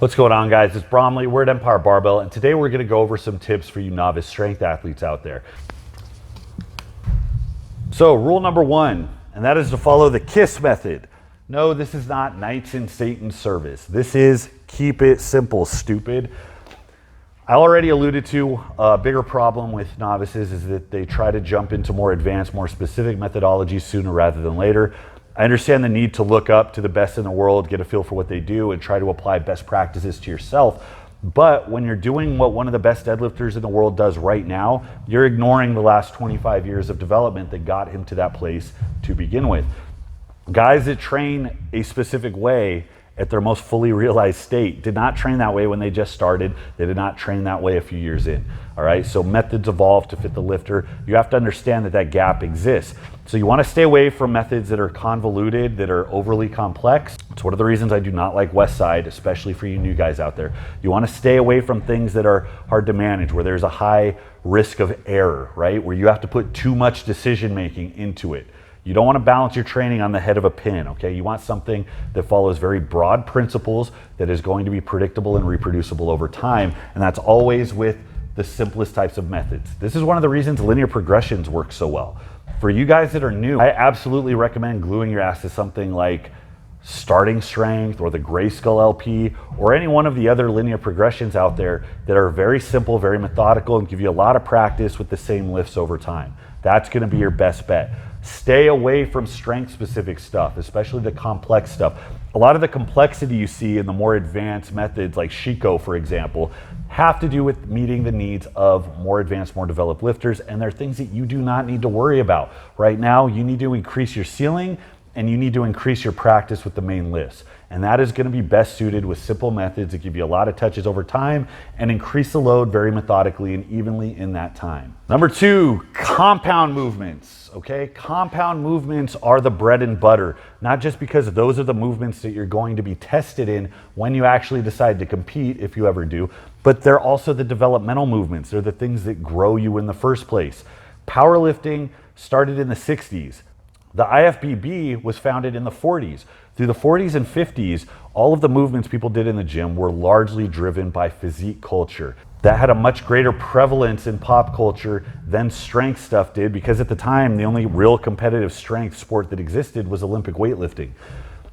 What's going on, guys? It's Bromley. We're at Empire Barbell, and today we're going to go over some tips for you novice strength athletes out there. So rule number one, and that is to follow the KISS method. No, this is not Knights in Satan's service. This is keep it simple, stupid. I already alluded to a bigger problem with novices is that they try to jump into more advanced, more specific methodologies sooner rather than later. I understand the need to look up to the best in the world, get a feel for what they do, and try to apply best practices to yourself. But when you're doing what one of the best deadlifters in the world does right now, you're ignoring the last 25 years of development that got him to that place to begin with. Guys that train a specific way at their most fully realized state did not train that way when they just started. They did not train that way a few years in. All right, so methods evolve to fit the lifter. You have to understand that that gap exists. So you want to stay away from methods that are convoluted, that are overly complex. It's one of the reasons I do not like West Side, especially for you new guys out there. You want to stay away from things that are hard to manage, where there's a high risk of error, right? Where you have to put too much decision making into it. You don't want to balance your training on the head of a pin, okay? You want something that follows very broad principles that is going to be predictable and reproducible over time, and that's always with the simplest types of methods. This is one of the reasons linear progressions work so well. For you guys that are new, I absolutely recommend gluing your ass to something like starting strength or the Grayskull LP or any one of the other linear progressions out there that are very simple, very methodical, and give you a lot of practice with the same lifts over time. That's going to be your best bet. Stay away from strength-specific stuff, especially the complex stuff. A lot of the complexity you see in the more advanced methods like Shiko, for example, have to do with meeting the needs of more advanced, more developed lifters, and they're things that you do not need to worry about. Right now, you need to increase your ceiling and you need to increase your practice with the main lifts. And that is going to be best suited with simple methods that give you a lot of touches over time and increase the load very methodically and evenly in that time. Number two, compound movements, okay? Compound movements are the bread and butter, not just because those are the movements that you're going to be tested in when you actually decide to compete, if you ever do, but they're also the developmental movements. They're the things that grow you in the first place. Powerlifting started in the 60s. The IFBB was founded in the 40s. Through the 40s and 50s, all of the movements people did in the gym were largely driven by physique culture. That had a much greater prevalence in pop culture than strength stuff did, because at the time, the only real competitive strength sport that existed was Olympic weightlifting.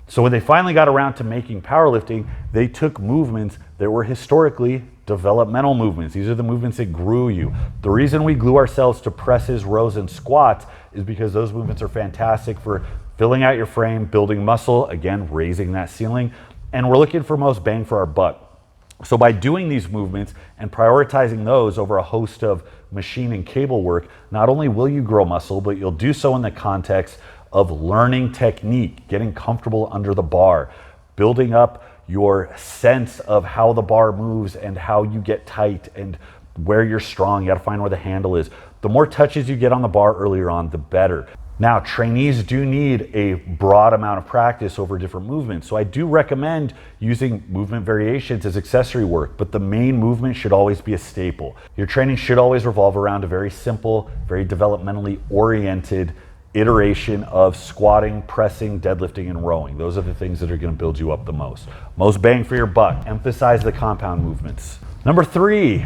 So when they finally got around to making powerlifting, they took movements that were historically developmental movements. These are the movements that grew you. The reason we glue ourselves to presses, rows, and squats is because those movements are fantastic for filling out your frame, building muscle, again, raising that ceiling, and we're looking for most bang for our buck. So by doing these movements and prioritizing those over a host of machine and cable work, not only will you grow muscle, but you'll do so in the context of learning technique, getting comfortable under the bar, building up your sense of how the bar moves and how you get tight and where you're strong. You got to find where the handle is. The more touches you get on the bar earlier on, the better. Now, trainees do need a broad amount of practice over different movements. So I do recommend using movement variations as accessory work, but the main movement should always be a staple. Your training should always revolve around a very simple, very developmentally oriented iteration of squatting, pressing, deadlifting, and rowing. Those are the things that are going to build you up the most. Most bang for your buck. Emphasize the compound movements. Number three,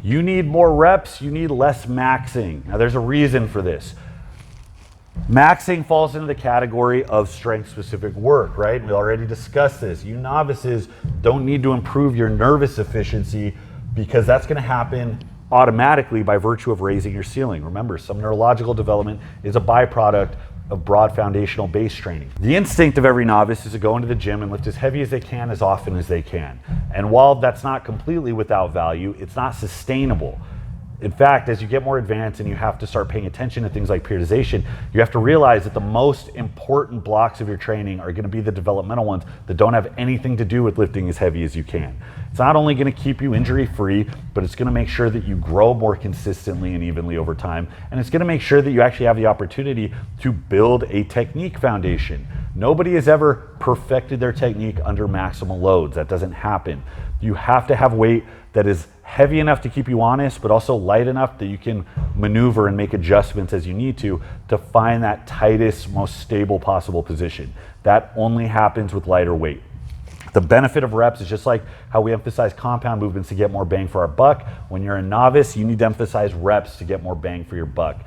you need more reps, you need less maxing. Now there's a reason for this. Maxing falls into the category of strength-specific work, right? We already discussed this. You novices don't need to improve your nervous efficiency because that's going to happen automatically by virtue of raising your ceiling. Remember, some neurological development is a byproduct of broad foundational base training. The instinct of every novice is to go into the gym and lift as heavy as they can, as often as they can. And while that's not completely without value, it's not sustainable. In fact, as you get more advanced and you have to start paying attention to things like periodization, you have to realize that the most important blocks of your training are going to be the developmental ones that don't have anything to do with lifting as heavy as you can. It's not only going to keep you injury-free, but it's going to make sure that you grow more consistently and evenly over time. And it's going to make sure that you actually have the opportunity to build a technique foundation. Nobody has ever perfected their technique under maximal loads. That doesn't happen. You have to have weight that is heavy enough to keep you honest, but also light enough that you can maneuver and make adjustments as you need to find that tightest, most stable possible position. That only happens with lighter weight. The benefit of reps is just like how we emphasize compound movements to get more bang for our buck. When you're a novice, you need to emphasize reps to get more bang for your buck.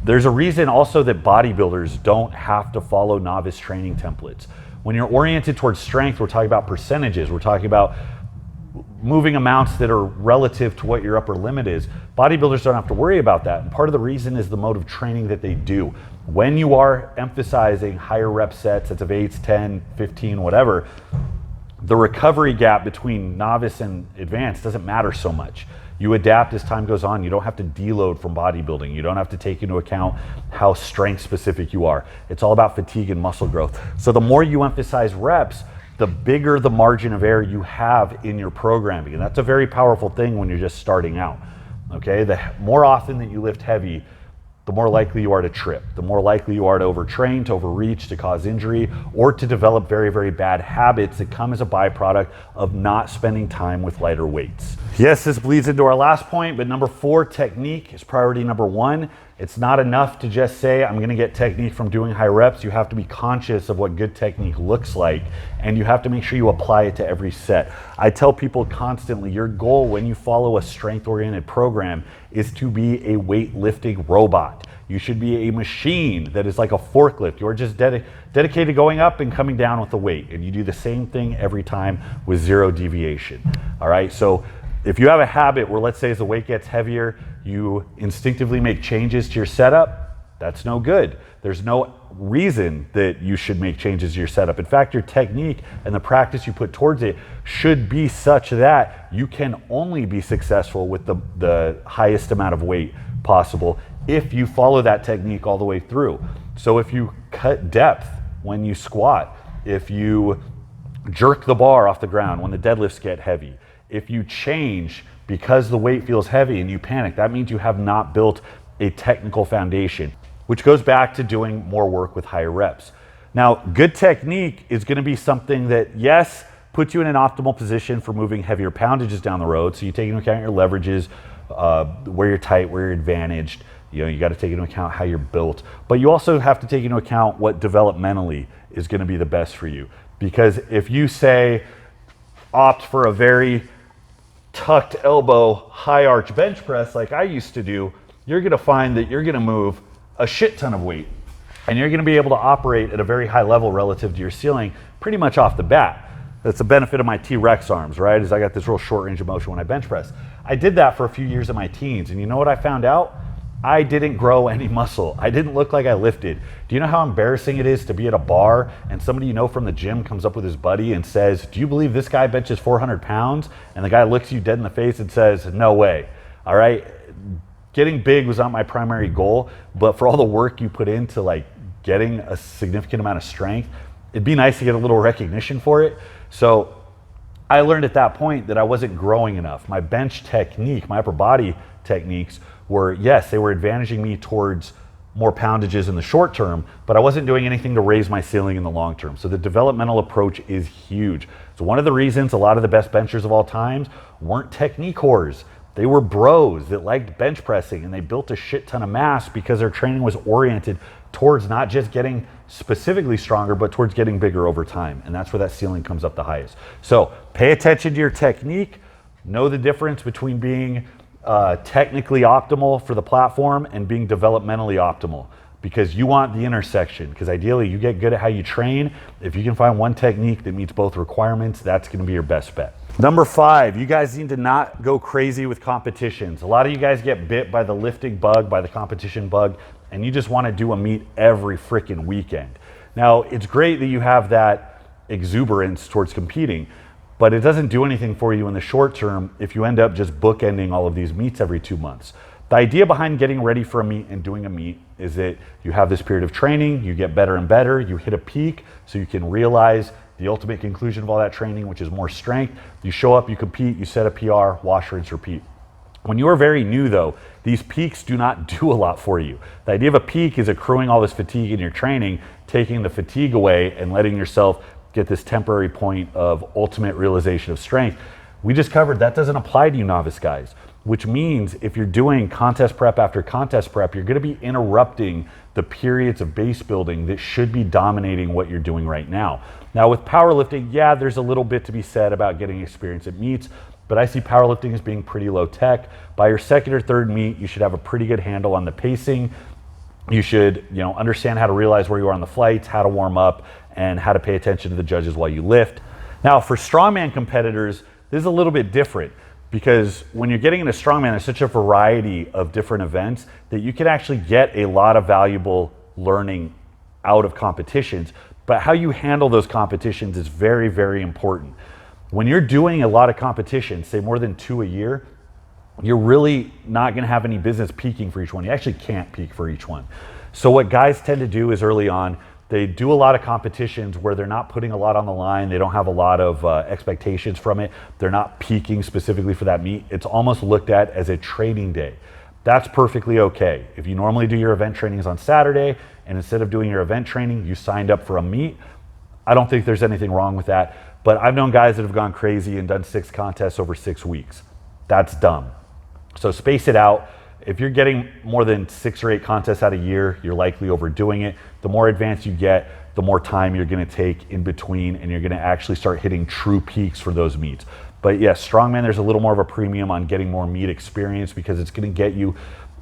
There's a reason also that bodybuilders don't have to follow novice training templates. When you're oriented towards strength, we're talking about percentages. We're talking about moving amounts that are relative to what your upper limit is. Bodybuilders don't have to worry about that. And part of the reason is the mode of training that they do. When you are emphasizing higher rep sets of 8, 10, 15, whatever, the recovery gap between novice and advanced doesn't matter so much. You adapt as time goes on. You don't have to deload from bodybuilding. You don't have to take into account how strength specific you are. It's all about fatigue and muscle growth. So the more you emphasize reps, the bigger the margin of error you have in your programming. And that's a very powerful thing when you're just starting out. Okay, the more often that you lift heavy, the more likely you are to trip, the more likely you are to overtrain, to overreach, to cause injury, or to develop very, very bad habits that come as a byproduct of not spending time with lighter weights. Yes, this bleeds into our last point, but number 4, technique is priority number 1. It's not enough to just say, I'm gonna get technique from doing high reps. You have to be conscious of what good technique looks like, and you have to make sure you apply it to every set. I tell people constantly, your goal when you follow a strength-oriented program is to be a weightlifting robot. You should be a machine that is like a forklift. You're just dedicated to going up and coming down with the weight, and you do the same thing every time with 0 deviation. All right, so if you have a habit where, let's say, as the weight gets heavier, you instinctively make changes to your setup, that's no good. There's no reason that you should make changes to your setup. In fact, your technique and the practice you put towards it should be such that you can only be successful with the highest amount of weight possible if you follow that technique all the way through. So if you cut depth when you squat, if you jerk the bar off the ground when the deadlifts get heavy, if you change because the weight feels heavy and you panic, that means you have not built a technical foundation, which goes back to doing more work with higher reps. Now, good technique is gonna be something that, yes, puts you in an optimal position for moving heavier poundages down the road. So you take into account your leverages, where you're tight, where you're advantaged. You know, you gotta take into account how you're built. But you also have to take into account what developmentally is gonna be the best for you. Because if you say, opt for a very tucked elbow, high arch bench press like I used to do, you're gonna find that you're gonna move a shit ton of weight. And you're gonna be able to operate at a very high level relative to your ceiling pretty much off the bat. That's the benefit of my T-Rex arms, right? Is I got this real short range of motion when I bench press. I did that for a few years in my teens, and you know what I found out? I didn't grow any muscle. I didn't look like I lifted. Do you know how embarrassing it is to be at a bar and somebody you know from the gym comes up with his buddy and says, do you believe this guy benches 400 pounds? And the guy looks you dead in the face and says, no way, all right? Getting big was not my primary goal, but for all the work you put into like getting a significant amount of strength, it'd be nice to get a little recognition for it. So I learned at that point that I wasn't growing enough. My bench technique, my upper body techniques were, yes, they were advantaging me towards more poundages in the short term, but I wasn't doing anything to raise my ceiling in the long term. So the developmental approach is huge. So one of the reasons a lot of the best benchers of all times weren't technique whores. They were bros that liked bench pressing, and they built a shit ton of mass because their training was oriented towards not just getting specifically stronger, but towards getting bigger over time. And that's where that ceiling comes up the highest. So pay attention to your technique, know the difference between being technically optimal for the platform and being developmentally optimal, because you want the intersection, because ideally you get good at how you train. If you can find one technique that meets both requirements, that's going to be your best bet. Number 5, you guys need to not go crazy with competitions. A lot of you guys get bit by the lifting bug, by the competition bug, and you just want to do a meet every freaking weekend. Now, it's great that you have that exuberance towards competing, but it doesn't do anything for you in the short term if you end up just bookending all of these meets every 2 months. The idea behind getting ready for a meet and doing a meet is that you have this period of training, you get better and better, you hit a peak so you can realize the ultimate conclusion of all that training, which is more strength. You show up, you compete, you set a PR, wash, rinse, repeat. When you are very new though, these peaks do not do a lot for you. The idea of a peak is accruing all this fatigue in your training, taking the fatigue away and letting yourself get this temporary point of ultimate realization of strength. We just covered that doesn't apply to you novice guys. which means if you're doing contest prep after contest prep, you're going to be interrupting the periods of base building that should be dominating what you're doing right now. Now with powerlifting, yeah, there's a little bit to be said about getting experience at meets, but I see powerlifting as being pretty low tech. By your second or third meet, you should have a pretty good handle on the pacing. You should, understand how to realize where you are on the flights, how to warm up, and how to pay attention to the judges while you lift. Now for strongman competitors, this is a little bit different, because when you're getting into strongman, there's such a variety of different events that you can actually get a lot of valuable learning out of competitions. But how you handle those competitions is very, very important. When you're doing a lot of competitions, say more than 2 a year, you're really not going to have any business peaking for each one. You actually can't peak for each one. So what guys tend to do is early on, they do a lot of competitions where they're not putting a lot on the line. They don't have a lot of expectations from it. They're not peaking specifically for that meet. It's almost looked at as a training day. That's perfectly okay. If you normally do your event trainings on Saturday, and instead of doing your event training, you signed up for a meet, I don't think there's anything wrong with that. But I've known guys that have gone crazy and done 6 contests over 6 weeks. That's dumb. So space it out. If you're getting more than 6 or 8 contests out a year, you're likely overdoing it. The more advanced you get, the more time you're going to take in between, and you're going to actually start hitting true peaks for those meets. But yes, strongman, there's a little more of a premium on getting more meet experience, because it's going to get you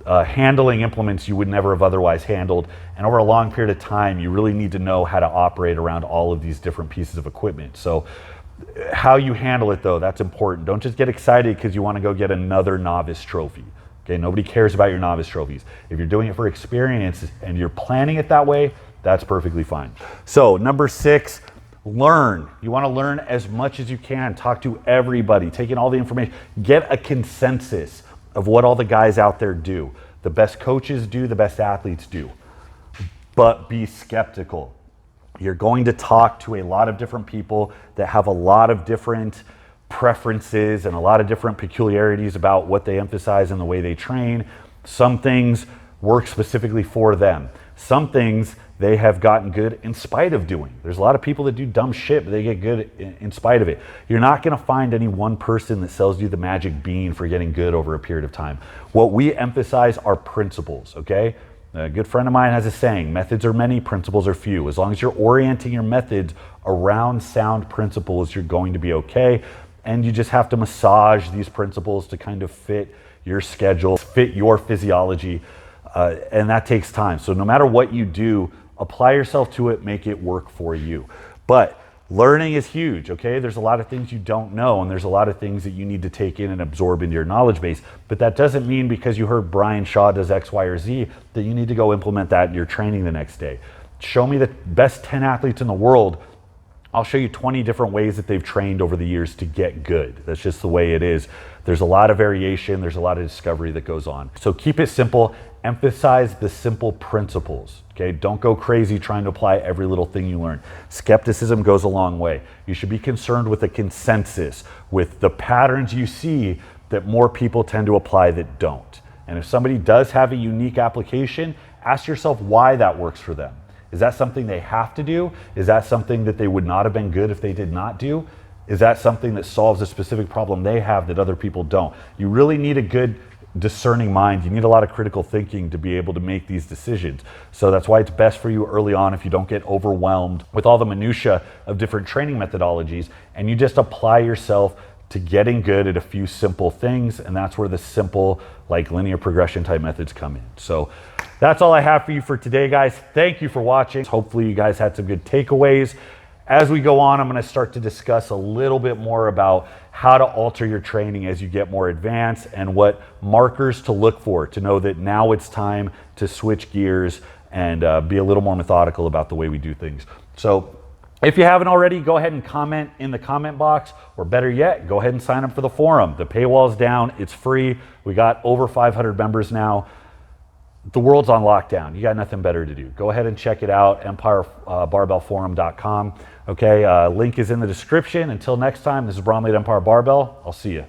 handling implements you would never have otherwise handled. And over a long period of time, you really need to know how to operate around all of these different pieces of equipment. So how you handle it though, that's important. Don't just get excited because you want to go get another novice trophy. Okay, nobody cares about your novice trophies. If you're doing it for experience and you're planning it that way, that's perfectly fine. So number 6, learn. You want to learn as much as you can. Talk to everybody, take in all the information, get a consensus of what all the guys out there do. The best coaches do, the best athletes do. But be skeptical. You're going to talk to a lot of different people that have a lot of different preferences and a lot of different peculiarities about what they emphasize and the way they train. Some things work specifically for them. Some things they have gotten good in spite of doing. There's a lot of people that do dumb shit, but they get good in spite of it. You're not going to find any one person that sells you the magic bean for getting good over a period of time. What we emphasize are principles, okay? A good friend of mine has a saying, methods are many, principles are few. As long as you're orienting your methods around sound principles, you're going to be okay. And you just have to massage these principles to kind of fit your schedule, fit your physiology, and that takes time. So no matter what you do, apply yourself to it, make it work for you. But learning is huge, okay? There's a lot of things you don't know, and there's a lot of things that you need to take in and absorb into your knowledge base. But that doesn't mean because you heard Brian Shaw does X, Y, or Z that you need to go implement that in your training the next day. Show me the best 10 athletes in the world. I'll show you 20 different ways that they've trained over the years to get good. That's just the way it is. There's a lot of variation. There's a lot of discovery that goes on. So keep it simple. Emphasize the simple principles, okay? Don't go crazy trying to apply every little thing you learn. Skepticism goes a long way. You should be concerned with the consensus, with the patterns you see that more people tend to apply that don't. And if somebody does have a unique application, ask yourself why that works for them. Is that something they have to do? Is that something that they would not have been good if they did not do? Is that something that solves a specific problem they have that other people don't? You really need a good discerning mind. You need a lot of critical thinking to be able to make these decisions. So that's why it's best for you early on, if you don't get overwhelmed with all the minutia of different training methodologies, and you just apply yourself to getting good at a few simple things. And that's where the simple, like linear progression type methods come in. So that's all I have for you for today, guys. Thank you for watching. Hopefully you guys had some good takeaways. As we go on, I'm going to start to discuss a little bit more about how to alter your training as you get more advanced, and what markers to look for to know that now it's time to switch gears and be a little more methodical about the way we do things. So if you haven't already, go ahead and comment in the comment box, or better yet, go ahead and sign up for the forum. The paywall's down. It's free. We got over 500 members now. The world's on lockdown. You got nothing better to do. Go ahead and check it out, EmpireBarbellForum.com. Okay, link is in the description. Until next time, this is Bromley at Empire Barbell. I'll see you.